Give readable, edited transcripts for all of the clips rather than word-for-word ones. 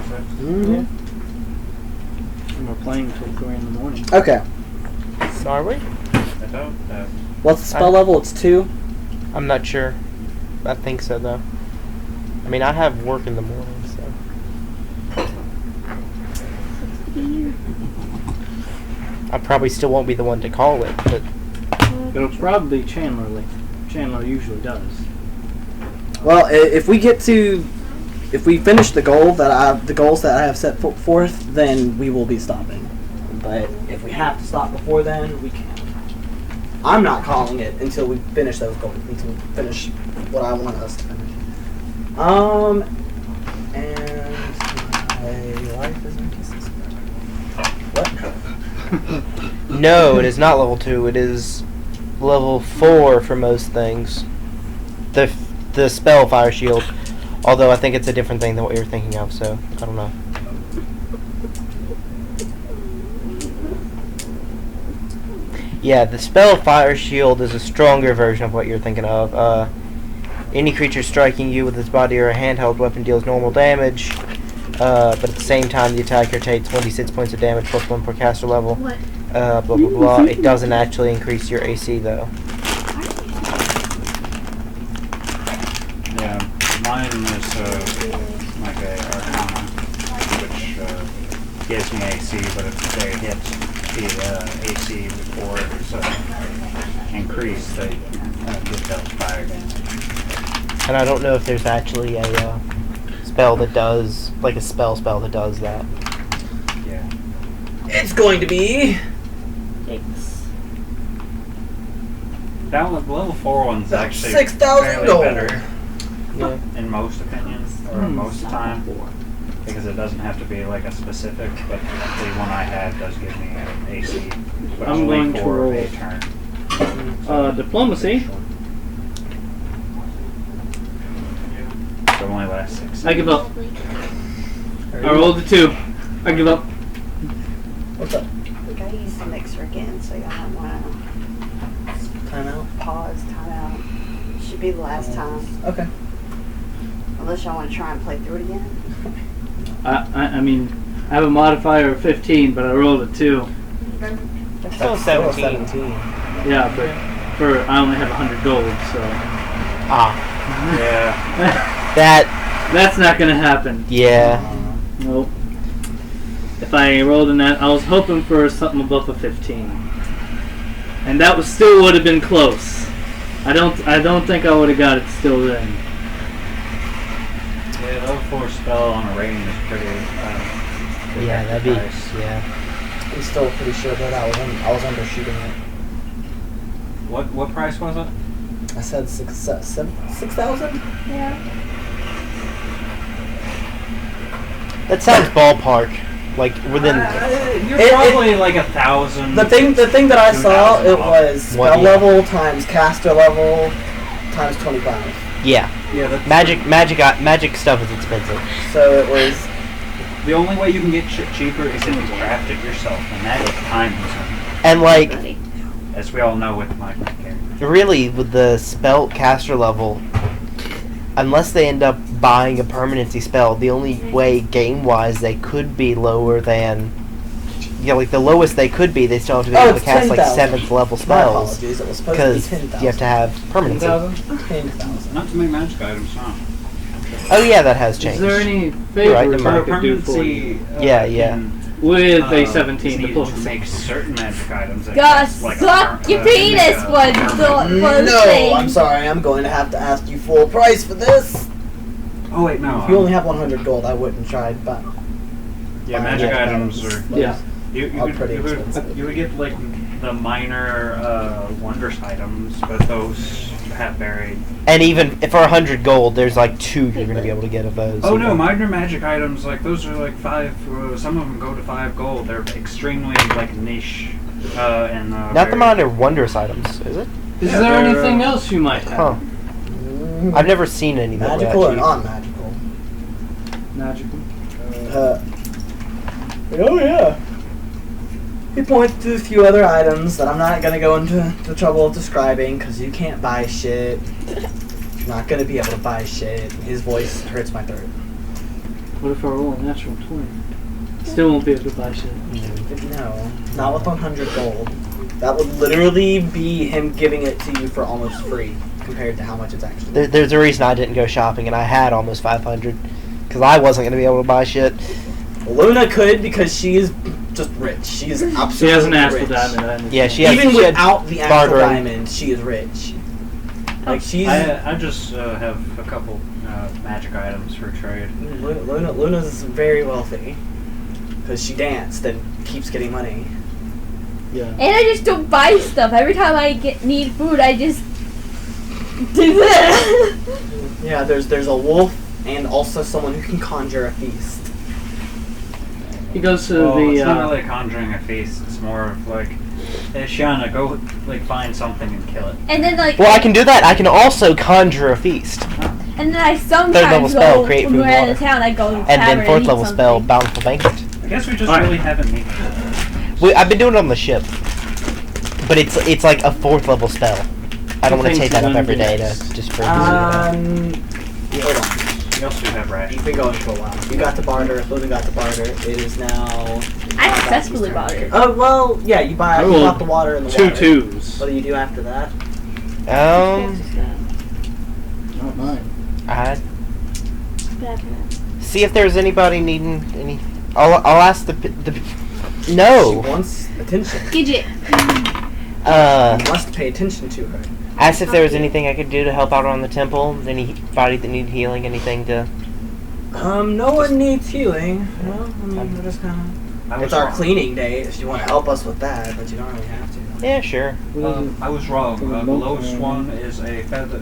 Mm-hmm. And we're playing till 3 in the morning. Okay. So are we? I don't know. What's the spell level? It's 2? I'm not sure. I think so, though. I mean, I have work in the morning, so... I probably still won't be the one to call it, but... It'll probably Chandler. Chandler usually does. Well, if we finish the goals that I have set forth, then we will be stopping. But if we have to stop before then, we can. I'm not calling it until we finish those goals. Until we finish what I want us to finish. And my life is in pieces. What? No, it is not level 2. It is level 4 for most things. The spell Fire Shield. Although I think it's a different thing than what you're thinking of, so I don't know. Yeah, the spell Fire Shield is a stronger version of what you're thinking of. Any creature striking you with its body or a handheld weapon deals normal damage, but at the same time the attacker takes 26 points of damage plus 1 per caster level. What? Blah blah blah. It doesn't actually increase your AC though. Yeah, mine is like a Arcana, which gives me AC, but if they hit the AC before it's increased, they get that fire damage. And I don't know if there's actually a spell that does, like a spell that does that. Yeah. It's going to be... Yikes. That one, the level 4 one's About actually 6,000 fairly gold. better Yeah. in most opinions, or most of the time, because it doesn't have to be like a specific, but the one I had does give me an AC, but I'm only going to for roll. a turn. Diplomacy. So it only lasts 6 I give up. I rolled a 2. I give up. What's up? We gotta use the mixer again, so y'all might want Time out? to pause, time out. Should be the last time. Okay. Unless y'all want to try and play through it again. I mean, I have a modifier of 15, but I rolled a 2. It's still 17. Yeah, but I only have 100 gold, so Ah. Yeah. that's not gonna happen. Yeah. Nope. If I rolled in that, I was hoping for something above a 15, and that still would have been close. I don't think I would have got it still then. Yeah, level 4 spell on a rating is pretty good. Yeah, that'd be. Price. Yeah. I'm still pretty sure that I was undershooting it. What price was it? I said 6,000? Yeah. That sounds ballpark. Like within. You're probably like 1,000. The thing that I saw, it $2,000. was spell level times caster level times 25. Yeah. Yeah, that's Magic stuff is expensive. So it was. the only way you can get shit cheaper is if you craft it yourself, and that is time consuming. And like, As we all know with my character. really, with the spell caster level, unless they end up buying a permanency spell, the only way game-wise they could be lower than, like the lowest they could be, they still have to be able to cast 10,000. 7th level My spells. apologies, it was supposed to be Because 10,000. you have to have permanency. 10,000. Not too many magic items, huh? Oh yeah, that has changed. Is there any You're favors right, I never could do for you Yeah, yeah. with a It's 17 needed to diplomacy? make certain magic items. that Gus, cast, like, suck your penis one No, thing. I'm sorry, I'm going to have to ask you full price for this. Oh wait, no. If you only have 100 gold, I wouldn't try, but... Yeah, magic items are. Yeah. You Are pretty would expensive. you would get like the minor wondrous items, but those have very. And even for 100 gold, there's like 2 you're going to be able to get of those. Oh no, minor magic items like those are like 5. Some of them go to 5 gold. They're extremely like niche. And Not very- the minor wondrous items, is it? Is Yeah, there they're, anything else you might have? Huh. I've never seen any that were Magical or that cheap. non-magical? Magical. Oh yeah. He points to a few other items that I'm not going to go into the trouble of describing because you can't buy shit. You're not going to be able to buy shit. His voice hurts my throat. What if I roll a natural 20? Still won't be able to buy shit. No, not with 100 gold. That would literally be him giving it to you for almost free compared to how much it's actually. There's a reason I didn't go shopping and I had almost 500 because I wasn't going to be able to buy shit. Luna could because she is just rich. She is absolutely She has an astral rich. diamond. Yeah, she has. Even she had without the astral bartering. diamond, she is rich. Like she's I just have a couple magic items for trade. Luna's very wealthy because she danced and keeps getting money. Yeah. And I just don't buy stuff. Every time I need food, I just do that. Yeah, there's a wolf and also someone who can conjure a feast. He goes to the. It's not really conjuring a feast. It's more of like, hey, Shiana, go like find something and kill it. And then like. Well, I can do that. I can also conjure a feast. And then I sometimes Third level spell, go create when food we're and out of water. town. I go to the And tavern then fourth eat level spell, something. Bountiful Banquet. I guess we just Alright. really haven't needed. I've been doing it on the ship, but it's like a fourth level spell. I don't want to take that up every day to just for. Hold on. We also have rations. You've been going for a while. You got the barter. Luna got the barter. It is now. I successfully bartered. Oh well, yeah. You bought the water and the two water. twos. What do you do after that? Not mine. I see if there's anybody needing any. I'll ask the She no. wants attention. Gidget. You must pay attention to her. Ask if there was anything I could do to help out around the temple. Anybody that needed healing, anything to. No one needs healing. No, I mean, we're just kind of. It's our cleaning day. If you want to help us with that, but you don't really have to. Yeah, sure. I was wrong. The lowest one is a feather,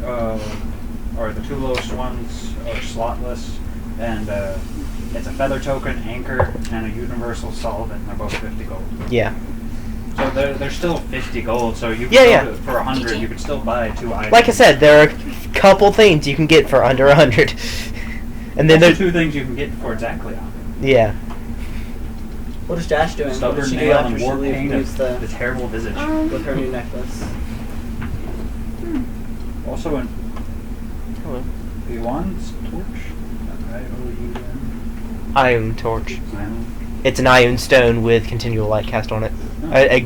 or the two lowest ones are slotless, and it's a feather token, anchor, and a universal solvent, and they're both 50 gold. Yeah. So they're still 50 gold, so you Yeah, for 100, you could still buy 2 items. Like I said, there are a couple things you can get for under 100, and then There's there's 2 things you can get for exactly 100. yeah. What is Josh doing? What Stubborn does she do nail after and she war leaves paint leaves of the the terrible visage. with her new necklace? Also in Hello. Yuan's torch. I-O-U-N. Iron torch. Ion. It's an iron stone with continual light cast on it. A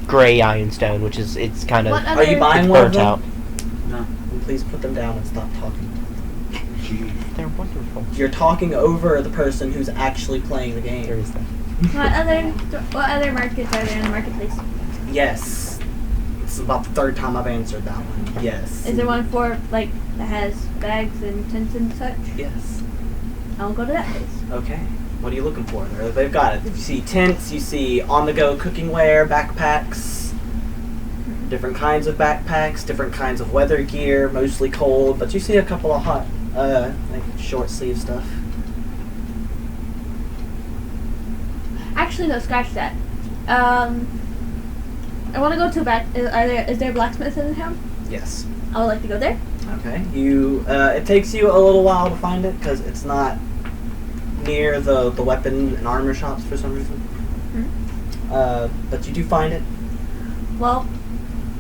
gray iron stone, which is it's kind of What Are you other? buying one of burnt them? out. No. Then please put them down and stop talking. Gee. They're wonderful. You're talking over the person who's actually playing the There game. is that. What other markets are there in the marketplace? Yes. It's about the third time I've answered that one. Yes. Is there one for like that has bags and tents and such? Yes. I'll go to that place. Okay. What are you looking for? They've got it. You see tents, you see on-the-go cooking wear, backpacks, different kinds of backpacks, different kinds of weather gear, mostly cold, but you see a couple of hot, like short sleeve stuff. Actually, no, scratch that. I want to go to a back. Is there a blacksmith in the town? Yes. I would like to go there. Okay. It takes you a little while to find it because it's not near the weapon and armor shops for some reason. But you do find it. Well,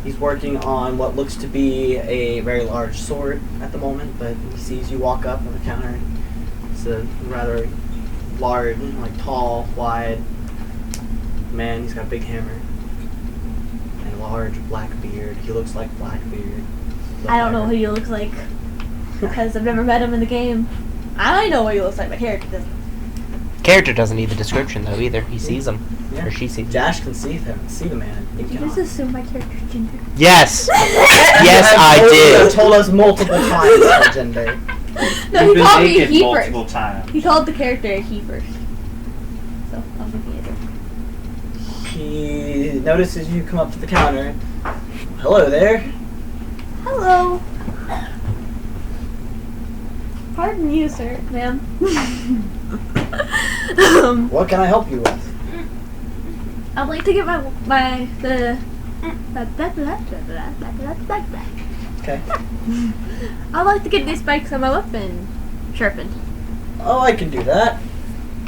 He's working on what looks to be a very large sword at the moment, but he sees you walk up on the counter. It's a rather large, like tall, wide man. He's got a big hammer and a large black beard. He looks like Blackbeard. I don't know who he looks like because I've never met him in the game. I know what he looks like. My character doesn't. Character doesn't need the description though either. He sees them, Yeah. or she sees them. Josh can see the man. He Did you cannot. just assume my character's gender? Yes. Yes, I You did. have told us multiple times her gender. No, You've he been called me naked he multiple first. times. He called the character a he first. So I'm looking at it. He notices you come up to the counter. Hello there. Hello. Pardon you, sir, ma'am. What can I help you with? I'd like to get my Okay. I'd like to get these spikes on my weapon sharpened. Oh, I can do that.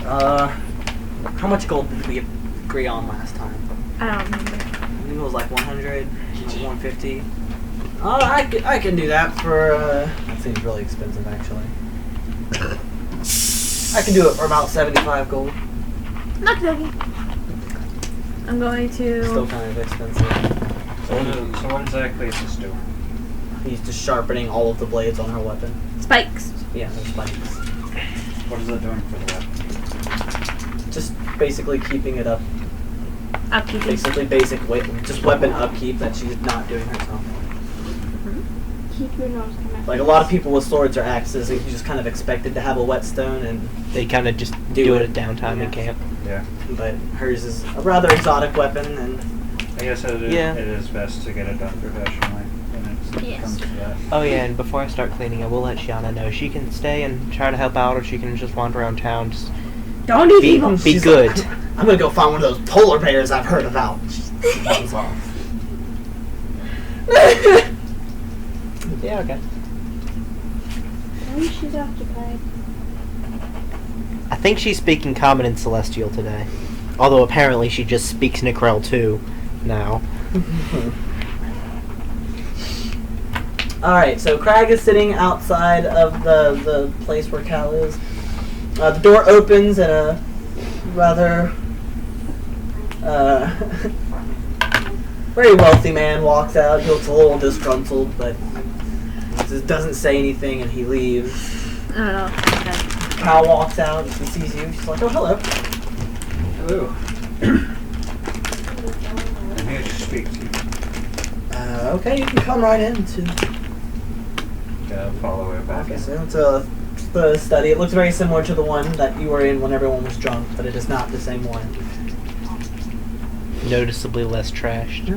How much gold did we agree on last time? I don't remember. I think it was like 100, 150. I can do that for, that seems really expensive actually. I can do it for about 75 gold. Not joking. I'm going Still to. kind of expensive. So what exactly is this doing? He's just sharpening all of the blades on her weapon. Spikes. Yeah, they're spikes. What is it doing for the weapon? Just basically keeping it up. Upkeep. Basically just weapon upkeep that she's not doing herself. Keep your nose coming. Like a lot of people with swords or axes, you just kind of expected to have a whetstone, and They kind of just do it at downtime in camp. Yeah. but hers is a rather exotic weapon, and I guess it is best to get it done professionally when it Yes. comes to that. Oh yeah, and before I start cleaning, I will let Shiana know she can stay and try to help out, or she can just wander around town. Just Don't do be evil. be she's good. like, I'm gonna go find one of those polar bears I've heard about. She runs off. Yeah, okay. Maybe she's occupied. I think she's speaking Common and Celestial today. Although apparently she just speaks Necrel too now. Alright, so Crag is sitting outside of the place where Cal is. The door opens and a rather very wealthy man walks out. He looks a little disgruntled, but he just doesn't say anything and he leaves. I don't know. Okay. Cal walks out and she sees you. She's like, oh, hello. Hello. I'm here to speak to you. Okay, you can come right in to Follow her back in. so it's the study. It looks very similar to the one that you were in when everyone was drunk, but it is not the same one. Noticeably less trashed.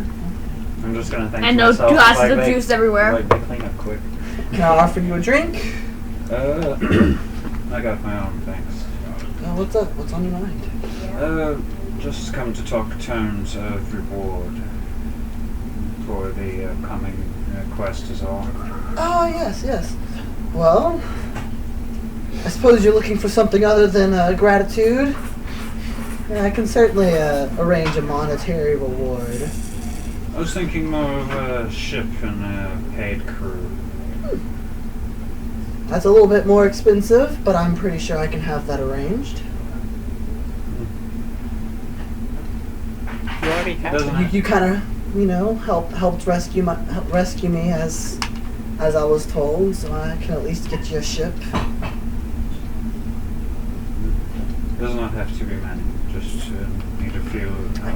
I'm just gonna think And to no myself, glasses like of they- juice everywhere. Like they clean up quick. Can I offer you a drink? I got my own, thanks. What's up? What's on your mind? Just come to talk terms of reward for the coming quest is all. Oh, yes. Well, I suppose you're looking for something other than gratitude. I can certainly arrange a monetary reward. I was thinking more of a ship and a paid crew. That's a little bit more expensive, but I'm pretty sure I can have that arranged. You already have. You kind of, helped rescue me as I was told, so I can at least get you a ship. It does not have to be many. Just need a few. I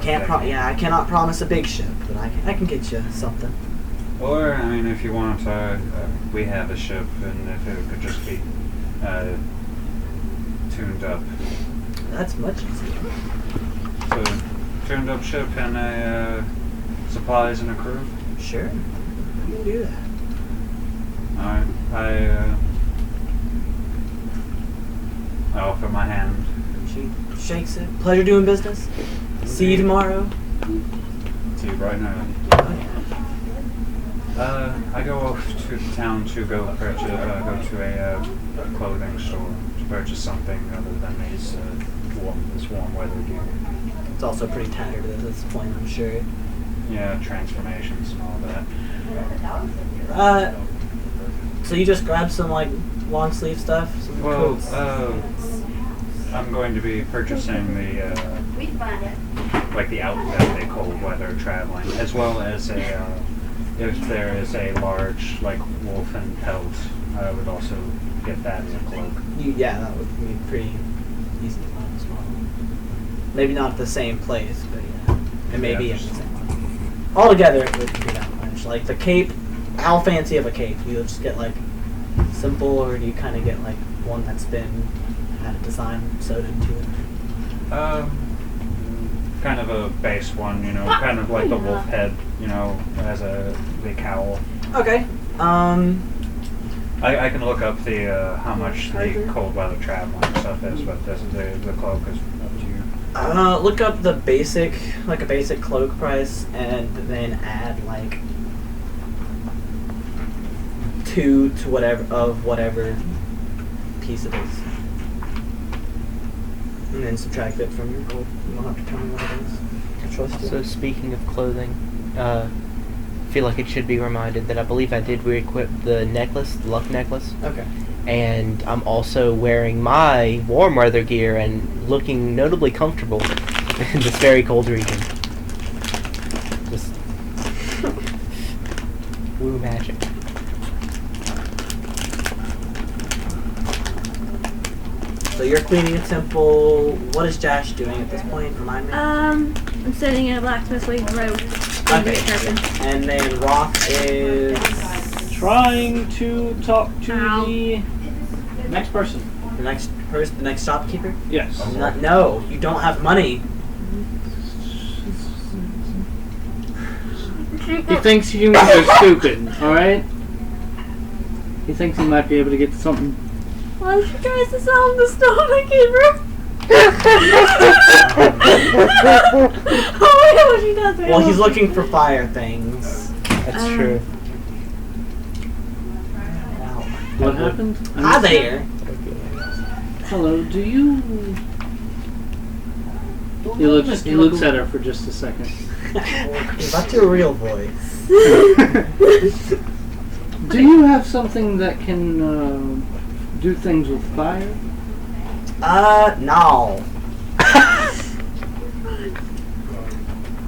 cannot promise a big ship, but I can get you something. Or I mean, if you want, we have a ship, and if it could just be tuned up. That's much easier. So, tuned up ship and a supplies and a crew. Sure, you can do that. Alright, I offer my hand. She shakes it. Pleasure doing business. See you tomorrow. See you right now. I go off to the town to go to a clothing store to purchase something other than this warm weather gear. It's also pretty tattered at this point, I'm sure. Yeah, transformations and all that. So you just grab some long sleeve stuff? Some Well, coats? I'm going to be purchasing the the outfit they call weather traveling, as well as if there is a large wolfen pelt, I would also get that as a cloak. That would be pretty easy to find as well. Maybe not the same place, but yeah. It may be in the same one. Altogether, it would be that much. Like the cape, how fancy of a cape? Do you just get simple, or do you kind of get one that's been had a design sewed into it? Kind of a base one, kind of like the wolf head, as the cowl. Okay. I can look up the how much the cold weather traveling stuff is, but the cloak is up to you. Look up the basic, a basic cloak price, and then add 2 to whatever piece it is. And then subtract it from your gold. You don't have to tell me what it is. I trust you. So speaking of clothing, I feel like it should be reminded that I believe I did re-equip the necklace, the luck necklace. Okay. And I'm also wearing my warm weather gear and looking notably comfortable in this very cold region. Just woo magic. So you're cleaning a temple. What is Josh doing at this point? Remind me. I'm sitting in a blacksmith waiting for road. Okay. And then Roth is Trying to talk to Ow. the next person. the next person, the next shopkeeper. Yes. No, you don't have money. He thinks humans are stupid, alright? He thinks he might be able to get something. Well, she tries to sell him the stone keeper. Oh my god, she does it. Well, he's looking for fire things. That's true. What happened? Hi there. Hello, do you... He looks at her for just a second. That's your real voice. Do you have something that can do things with fire? No.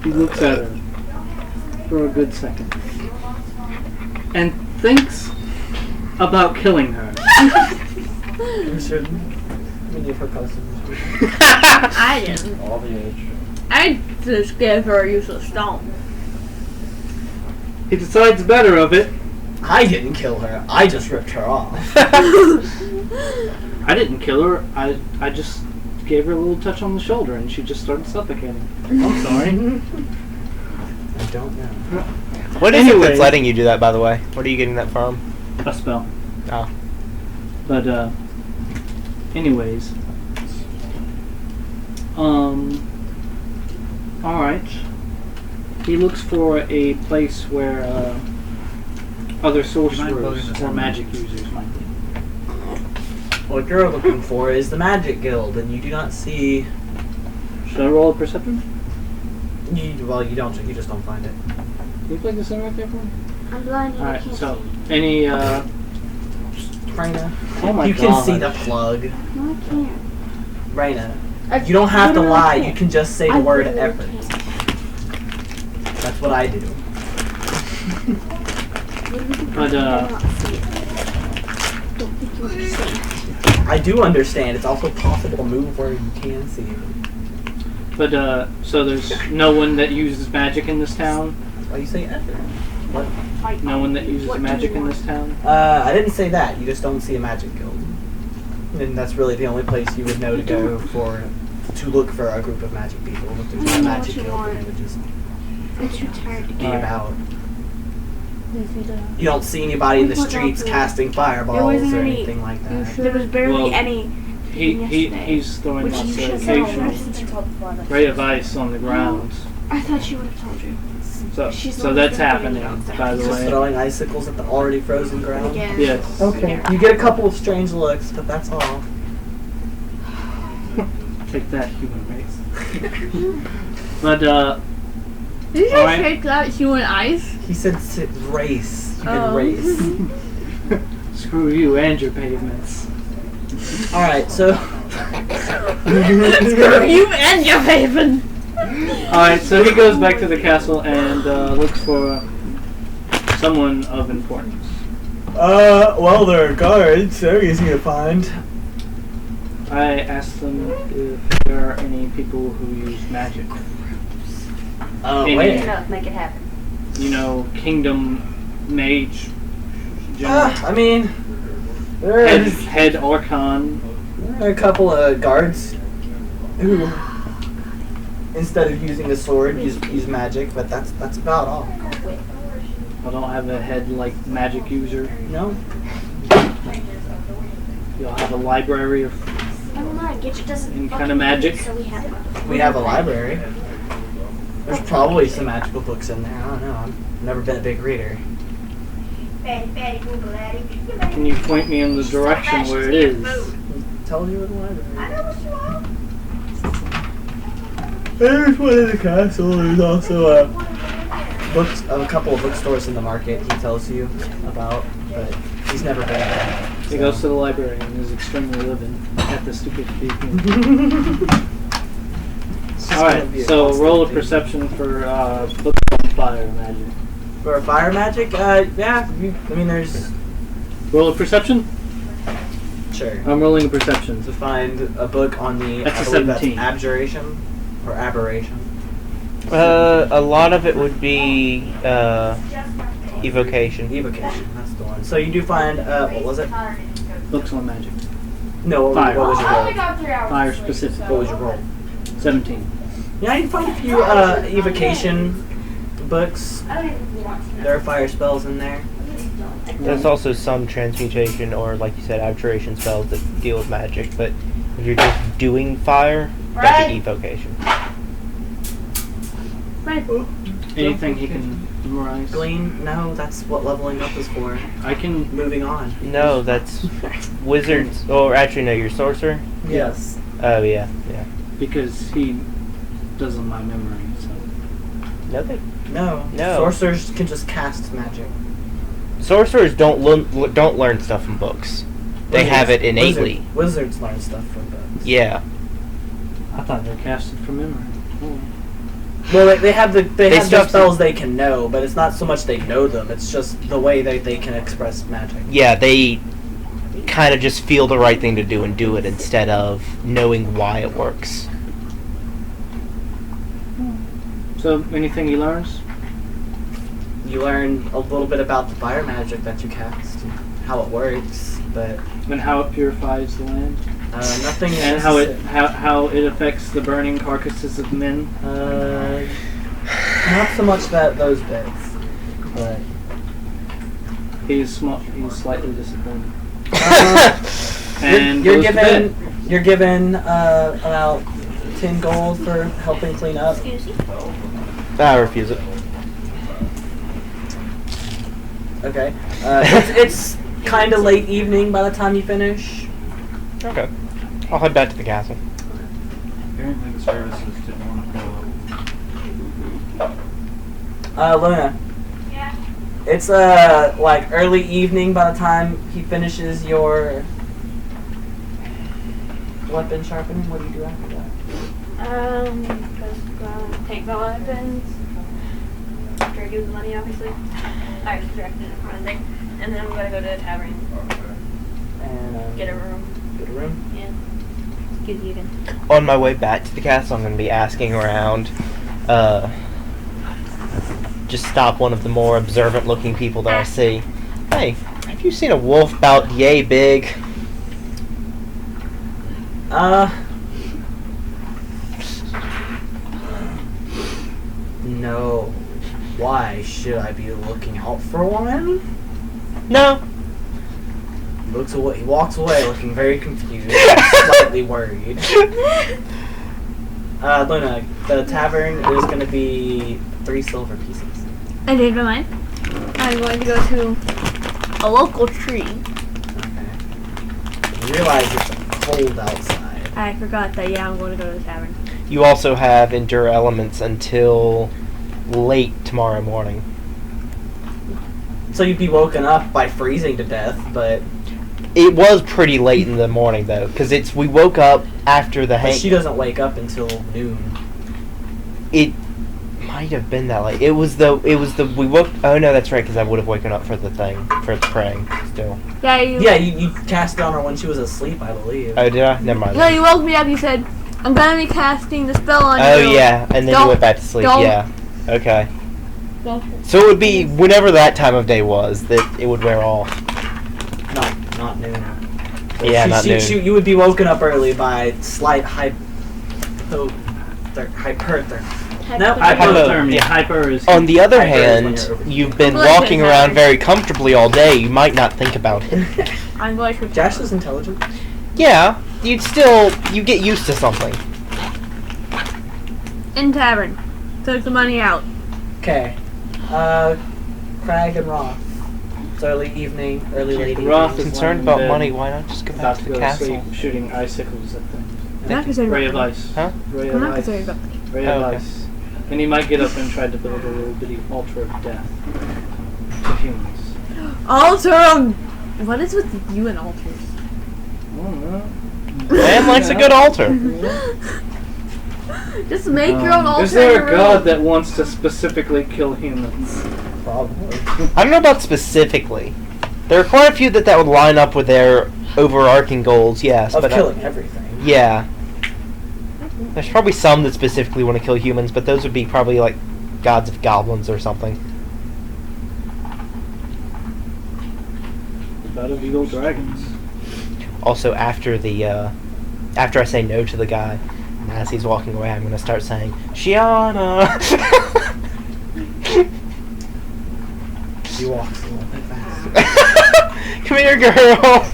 He looks at her for a good second and thinks about killing her. Many of her customers. I didn't. All the age. I just gave her a useless stone. He decides better of it. I didn't kill her. I just ripped her off. I didn't kill her. I just gave her a little touch on the shoulder and she just started suffocating. I'm sorry. I don't know. What is it Anyway. that's letting you do that, by the way? What are you getting that from? A spell. Oh. But anyways. Alright. He looks for a place where other sorcerers or magic users might be. What you're looking for is the Magic Guild, and you do not see. Should I roll a perception? You don't. You just don't find it. Can you play this in right there for me? I'm blind and I Alright, can't so see. any Raina. oh my You god. can see the plug. No, I can't. Raina. I You don't have to literally lie. can't. You can just say the I word literally effort. can't. That's what I do. But, I cannot see it. Don't think you understand. I do understand. It's also possible to move where you can see it. But so there's no one that uses magic in this town? Why you say effort? What? No one that uses What do magic you in want? this town? I didn't say that. You just don't see a Magic Guild. And that's really the only place you would know to go to look for a group of magic people. If there's I not a know Magic what you Guild, then want. they would just I'm too tired to be get about. You don't see anybody in the streets casting fireballs wasn't or any- anything like that. There was barely Well, any. He's throwing Which lots you of should have occasional since you told before. ray of ice on the ground. I thought she would have told you. She's So not that's gonna happening, do it. by the Just way. throwing icicles at the already frozen ground. Again. Yes. Okay. You get a couple of strange looks, but that's all. Take that, human race. But Did you just Alright. take that human ice? He said race. You can Oh. race. screw you and your pavements. Alright, so. You and your pavement. Alright, so he goes back to the castle and looks for someone of importance. Well, there are guards. They're easy to find. I asked them if there are any people who use magic. Wait. Enough, make it happen. You know, kingdom mage, general, I mean, there head archon. are a couple of guards who, instead of using a sword, use magic, but that's about all. I don't have a head like magic user. No? You'll have a library of Never mind. Gidget doesn't. any fucking kind of magic. read, So we have one. We have a library. There's probably some magical books in there. I don't know. I've never been a big reader. Can you point me in the direction where it is? Tell you in the library. I know what you want. There's one in the castle. There's also a couple of bookstores in the market he tells you about, but he's never been there. He goes to the library and is extremely livid at the stupidity. Alright, so roll a perception for book on fire magic. For fire magic, yeah. There's Roll a perception? sure. I'm rolling a perception. To find a book on the That's a I believe 17. That's abjuration or aberration. A lot of it would be evocation. Evocation, that's the one. So you do find what was it? Books on magic. No, Fire. what was your roll? Fire specific. What was your roll? 17. Yeah, you find a few evocation books. There are fire spells in there. There's also some transmutation or, like you said, abjuration spells that deal with magic, but if you're just doing fire, that's an evocation. Right. Anything he can memorize? Glean? No, that's what leveling up is for. I can. Moving on. No, that's wizards. Or actually, no, you're sorcerer. Yes. Oh yeah. Because he doesn't my memory. So. Nothing. No. No. Sorcerers can just cast magic. Sorcerers don't learn stuff from books. They have it innately. Wizards learn stuff from books. Yeah. I thought they cast it from memory. Oh. Well, they have the still- spells they can know, but it's not so much they know them. It's just the way that they can express magic. Yeah, they kind of just feel the right thing to do and do it instead of knowing why it works. So, anything he learns? You learn a little bit about the fire magic that you cast, and how it works, but And how it purifies the land? nothing. And how it affects the burning carcasses of men? Not so much those bits, but He's slightly disappointed. you're goes to bed. given about 10 gold for helping clean up. Excuse you. I refuse it. Okay. It's kind of late evening by the time you finish. Okay. I'll head back to the castle. Apparently the services didn't want to go. Luna. Yeah. It's like early evening by the time he finishes your weapon sharpening. What do you do after that? Just take my weapons. After I give the money, obviously. I subtracted it from the thing. And then I'm gonna go to the tavern. And Get a room. Get a room. Yeah. Excuse you again. On my way back to the castle, I'm going to be asking around. Just stop one of the more observant-looking people that I see. Hey, have you seen a wolf about yay big? No. Why should I be looking out for one? No. Looks away. He walks away, looking very confused, and slightly worried. Luna, the tavern is going to be 3 silver pieces. I changed my mind. I'm going to go to a local tree. Okay. You realize it's cold outside. I forgot that, yeah, I'm going to go to the tavern. You also have endure elements until late tomorrow morning. So you'd be woken up by freezing to death, but It was pretty late in the morning though, because we woke up after the she doesn't wake up until noon. It might have been that late. We woke. Oh no, that's right, because I would have woken up for the thing, for the praying still. Yeah, you cast it on her when she was asleep, I believe. Oh, did I? Never mind. No, you woke me up. You said, "I'm gonna be casting the spell on you." Oh yeah, and then you went back to sleep. don't- Yeah. Okay. Don't. So it would be whenever that time of day was that it would wear off. Not noon. Yeah, not noon. You would be woken up early by slight hyperthermia. No, Hypothermia. Yeah. Hyper is. On the other Hyper is when hand, you're over- you've been Well, walking it's around hard. very comfortably all day. You might not think about it. I'm going to. Josh is intelligent. Yeah, you get used to something. In tavern. Took the money out. Okay. Crag and Roth. It's early evening, late evening. Roth is Concerned laying in about bed, money, why not just go back about to to the go to castle? sleep, shooting icicles at things. I'm not concerned Ray of about ice. Huh? Ray I'm of not ice. concerned about money. Ray Oh, of okay. ice. And he might get up and try to build a little bitty altar of death to humans. Altar of What is with you and altars? I don't know. Man likes a good altar. Just make your own altar. Is there in a your god room. that wants to specifically kill humans? Probably. I don't know about specifically. There are quite a few that would line up with their overarching goals, yes. Of but killing everything. yeah. There's probably some that specifically want to kill humans, but those would be probably like gods of goblins or something. God of evil dragons. Also, after I say no to the guy, and as he's walking away, I'm going to start saying, Shiana! She walks a little bit faster. Come here, girl!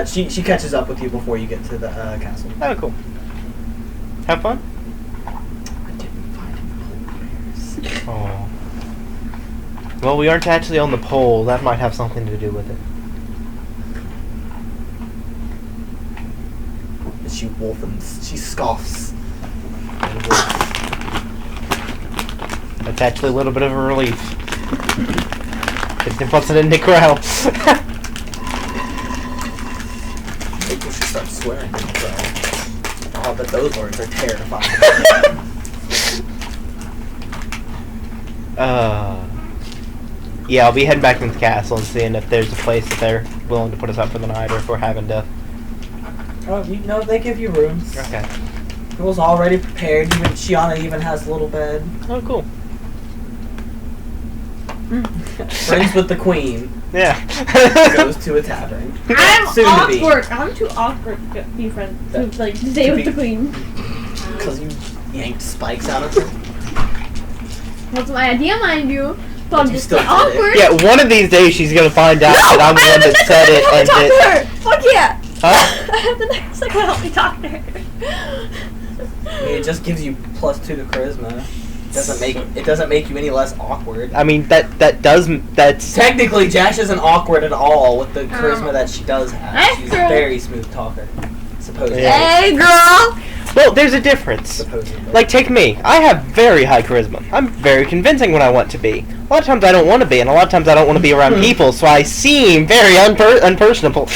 She catches up with you before you get to the castle. Oh, cool. Have fun? I didn't find any polar bears. Oh. Well, we aren't actually on the pole. That might have something to do with it. She wolfens. She scoffs. That's actually a little bit of a relief. It wasn't in the crowd. Maybe we should start swearing. Oh, but those words are terrifying. Yeah, I'll be heading back into the castle and seeing if there's a place that they're willing to put us up for the night, or if we're having to. Oh, you know, they give you rooms. Okay. It was already prepared. Even Shiana even has a little bed. Oh, cool. Friends with the queen. Yeah. Goes to a tavern. I'm Soon to be. awkward. I'm too awkward to be friends. To like stay To with be- the queen. Because you yanked spikes out of her. That's my idea, mind you. So I'm you just still did it. awkward. Yeah, one of these days she's gonna find out that I'm the one that said it, and talk that. to her. Fuck yeah. Huh? I have the next second help me talk to her. I mean, it just gives you +2 to charisma. It doesn't make you any less awkward. I mean that's Technically, Jash isn't awkward at all with the charisma that she does have. That's She's true. a very smooth talker. Supposedly. Yeah. Hey, girl. well. There's a difference. Supposedly. Like, take me. I have very high charisma. I'm very convincing when I want to be. A lot of times I don't want to be, and a lot of times I don't want to be around people, so I seem very unpersonable.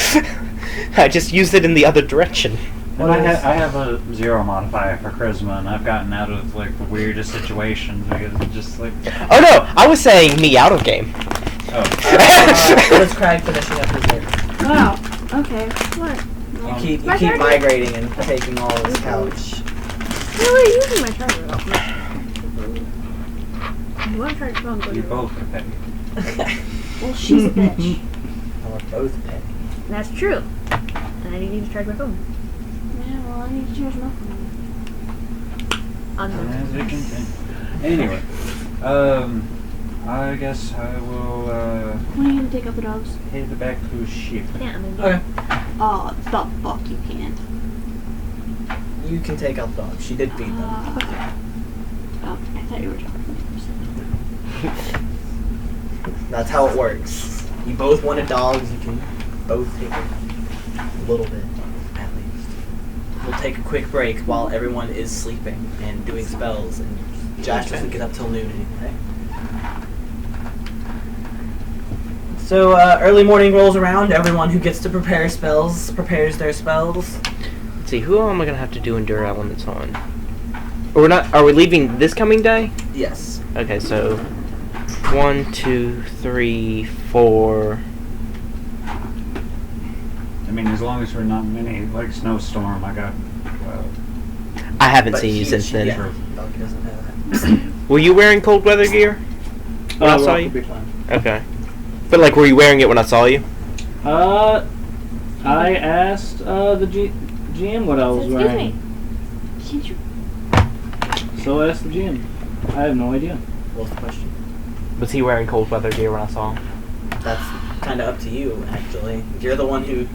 I just use it in the other direction. And I have a 0 modifier for charisma, and I've gotten out of like the weirdest situations because it's just like. Oh no, I was saying me out of game. Oh. What is Craig finishing up his dinner? Wow. Okay. What? You keep My charger? migrating and taking all of his couch. Really using my charger. You want to charge your phone? Go to You your room. both are petty. Well, she's a bitch. We're both petty. That's true. And I need to charge my phone. Yeah, well, I need to charge my phone. As it Unknown. continue. Anyway, I guess I will When are you gonna take out the dogs? head back to the ship. Yeah, I'm gonna Okay. Oh, the fuck you can't. You can take out the dog. She did feed them. Okay. Oh, I thought you were talking. That's how it works. You both wanted dogs. You can both take a little bit, at least. We'll take a quick break while everyone is sleeping and doing spells, and Josh doesn't get up till noon anyway. So early morning rolls around. Everyone who gets to prepare spells prepares their spells. Let's see, who am I gonna have to do Endure Elements on? Or we're not? Are we leaving this coming day? Yes. Okay, so 1, 2, 3, 4. I mean, as long as we're not in any like snowstorm, I got. I haven't But seen you since then. Yeah, dog doesn't have that. Were you wearing cold weather gear when I saw Well, you? be fine. Okay. But like, were you wearing it when I saw you? I asked the GM what I was Excuse wearing. me. Can't you? So I asked the GM. I have no idea. What's the question? Was he wearing cold weather gear when I saw him? That's kind of up to you, actually. You're the one who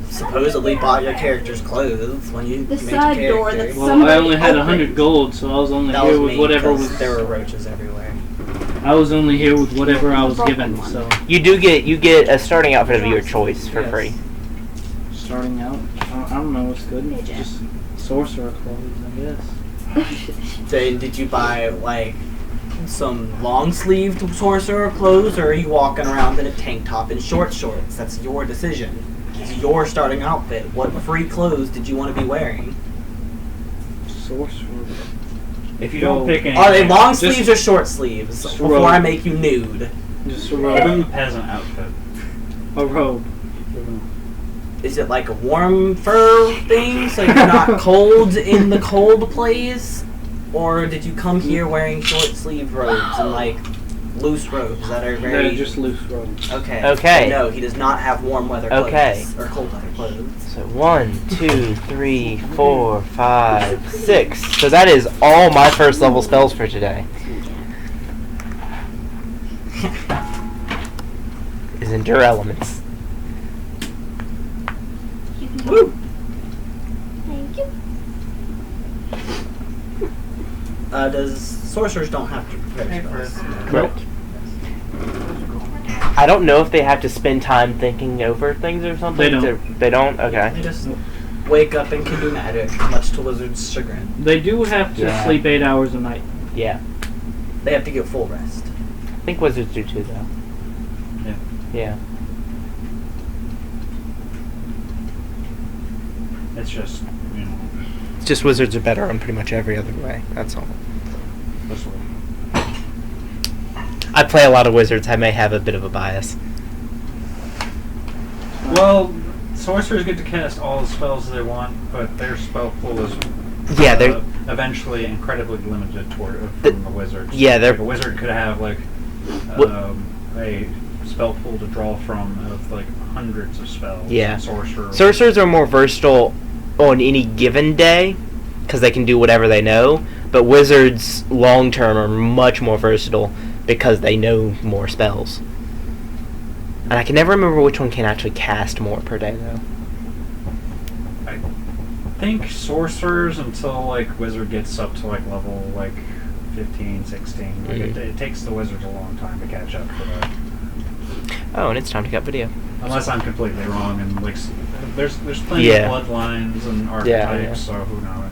supposedly bought your character's clothes when you The made side your door character. that's Well, Somebody I only had opened. 100 gold, so I was only That here was with me, whatever 'cause was. there were roaches everywhere. I was only here with whatever I was Broken given. one. So You get a starting outfit of your choice for Yes. free. starting out, I don't know what's good. Hey, Jack. Just sorcerer clothes, I guess. So did you buy, like, some long-sleeved sorcerer clothes, or are you walking around in a tank top and short shorts? That's your decision. It's your starting outfit. What free clothes did you want to be wearing? Sorcerer. If you don't pick any, Are they long sleeves or short sleeves? Before I make you nude. Just a Give robe. him a peasant outfit. A robe. Is it like a warm fur thing so you're not cold in the cold place? Or did you come here wearing short sleeve robes and like loose robes that are very... They're just loose robes. Okay. Okay. So no, he does not have warm weather clothes. Okay. Or cold weather clothes. So 1, 2, 3, 4, 5, 6. So that is all my first level spells for today. Is endure elements. Woo! Thank you. Does sorcerers don't have to prepare spells? Correct. I don't know if they have to spend time thinking over things or something. They don't. They don't? Okay. They just wake up and can do magic, much to wizards' chagrin. They do have to Yeah. sleep 8 hours a night. Yeah. They have to get full rest. I think wizards do too, though. Yeah. Yeah. It's just, you know, It's just wizards are better on pretty much every other way. That's all. this way. I play a lot of wizards. I may have a bit of a bias. Well, sorcerers get to cast all the spells they want, but their spell pool is Yeah, they're eventually incredibly limited toward The- from the wizards. yeah, they're- Like a wizard could have like What- a spell pool to draw from of like hundreds of spells. Yeah. And sorcerers are more versatile on any given day because they can do whatever they know. But wizards, long term, are much more versatile because they know more spells. And I can never remember which one can actually cast more per day, though. I think sorcerers until like wizard gets up to like level like 15, 16. Like it takes the wizards a long time to catch up to that. Oh, and it's time to cut video. Unless I'm completely wrong, and like there's plenty Yeah. of bloodlines and archetypes, Yeah, yeah. so who knows?